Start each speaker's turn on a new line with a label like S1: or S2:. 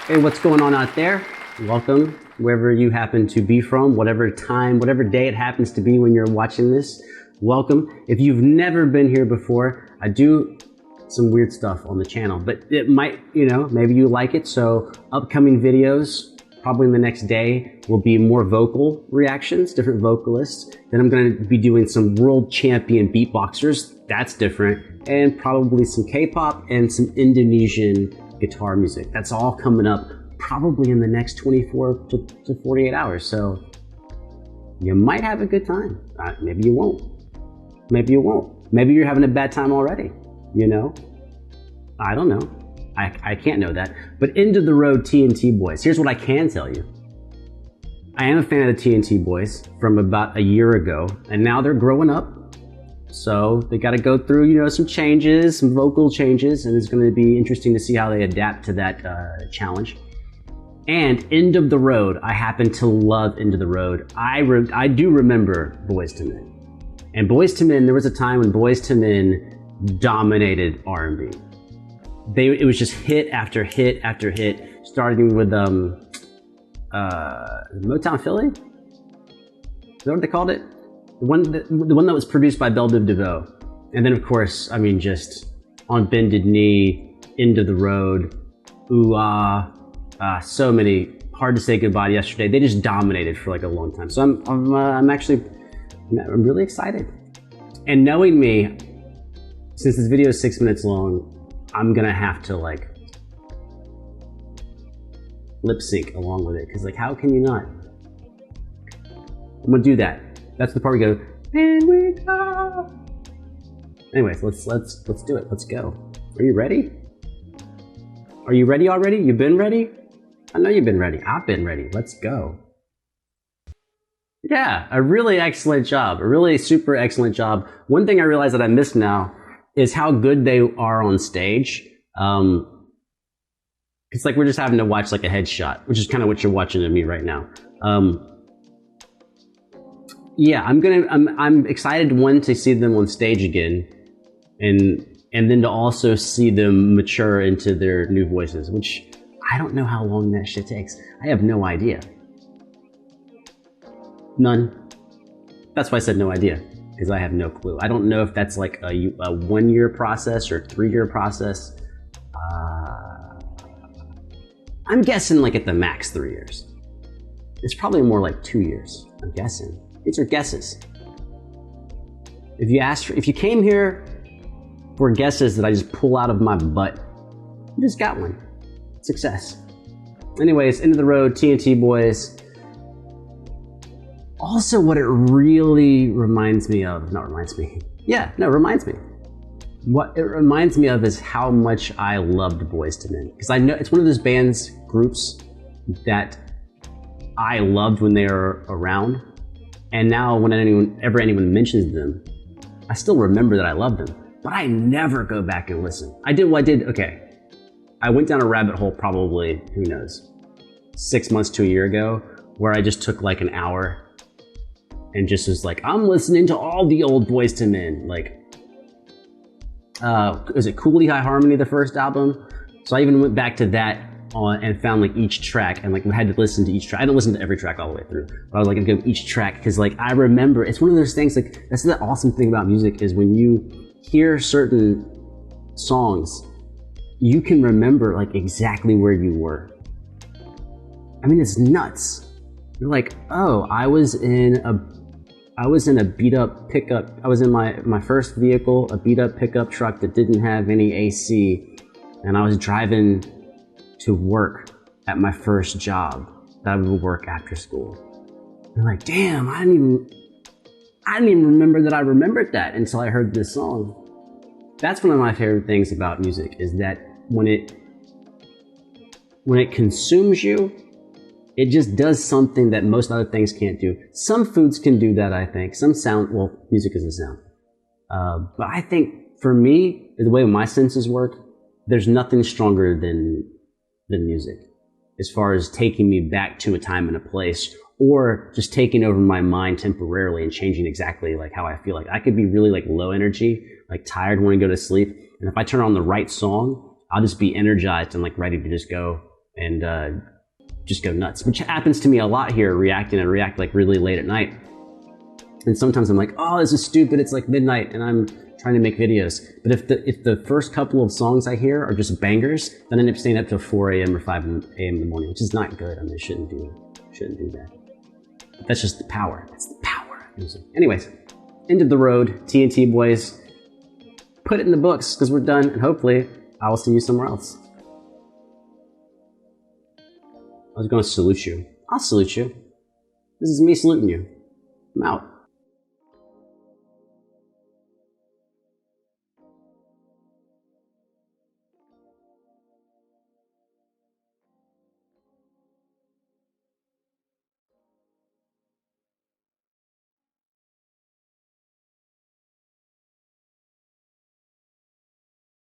S1: Hey, what's going on out there? Welcome, wherever you happen to be from, whatever time, whatever day it happens to be when you're watching this. Welcome. If you've never been here before, I do some weird stuff on the channel, but it might, maybe you like it. So upcoming videos, probably in the next day, will be more vocal reactions, different vocalists. Then I'm going to be doing some world champion beatboxers. That's different. And probably some K-pop and some Indonesian guitar music. That's all coming up probably in the next 24 to 48 hours. So you might have a good time. Maybe you won't. Maybe you won't. Maybe you're having a bad time already. I don't know. I can't know that. But End of the Road TNT boys. Here's what I can tell you. I am a fan of the TNT boys from about a year ago, and now they're growing up. So they got to go through, some changes, some vocal changes, and it's going to be interesting to see how they adapt to that challenge. And End of the Road, I happen to love End of the Road. I do remember Boyz II Men. And Boyz II Men, there was a time when Boyz II Men dominated R&B. It was just hit after hit after hit, starting with Motown Philly? Is that what they called it? The one that was produced by Belle Biv DeVoe. And then, of course, just On Bended Knee, End of the Road, Ooh Ah, so many. Hard to Say Goodbye to Yesterday. They just dominated for like a long time. So I'm really excited. And knowing me, since this video is 6 minutes long, I'm gonna have to like lip sync along with it. Cause like, how can you not? I'm gonna do that. That's the part we go, and we go. Anyways, let's do it. Let's go. Are you ready? Are you ready already? You've been ready? I know you've been ready. I've been ready. Let's go. Yeah, a really excellent job. A really super excellent job. One thing I realize that I miss now is how good they are on stage. It's like we're just having to watch like a headshot, which is kind of what you're watching of me right now. Yeah, I'm excited, one, to see them on stage again, and then to also see them mature into their new voices, which I don't know how long that shit takes. I have no idea. None. That's why I said no idea, because I have no clue. I don't know if that's like a 1 year process or 3 year process. I'm guessing like at the max 3 years. It's probably more like 2 years, I'm guessing. These are guesses. If you came here for guesses that I just pull out of my butt, you just got one. Success. Anyways, End of the Road, TNT boys. Also, what it really reminds me of, reminds me What it reminds me of is how much I loved Boyz II Men. Because I know it's one of those groups that I loved when they were around. And now whenever anyone mentions them, I still remember that I love them, but I never go back and listen. Okay. I went down a rabbit hole probably, who knows, 6 months to a year ago, where I just took like an hour and just was like, I'm listening to all the old Boyz II Men. Like, is it Cooley High Harmony, the first album? So I even went back to that and found like each track and like had to listen to each track. I didn't listen to every track all the way through, but I was like, I'd go each track because like I remember. It's one of those things, like that's the awesome thing about music is when you hear certain songs, you can remember like exactly where you were. I mean, it's nuts. You're like, oh, I was in a beat up pickup. I was in my first vehicle, a beat up pickup truck that didn't have any AC, and I was driving to work at my first job that I would work after school. You're like, damn, I didn't even remember that I remembered that until I heard this song. That's one of my favorite things about music, is that when it consumes you, it just does something that most other things can't do. Some foods can do that, I think. Music is a sound. But I think for me, the way my senses work, there's nothing stronger than music, as far as taking me back to a time and a place, or just taking over my mind temporarily and changing exactly like how I feel. Like I could be really like low energy, like tired, want to go to sleep, and if I turn on the right song, I'll just be energized and like ready to just go and just go nuts, which happens to me a lot here, reacting and react like really late at night. And sometimes I'm like, oh, this is stupid. It's like midnight and I'm trying to make videos. But if the first couple of songs I hear are just bangers, then I end up staying up till 4 a.m. or 5 a.m. in the morning, which is not good. I mean, I shouldn't do that. But that's just the power. That's the power. Anyways, end of the road, TNT boys. Put it in the books because we're done, and hopefully I will see you somewhere else. I was going to salute you. I'll salute you. This is me saluting you. I'm out.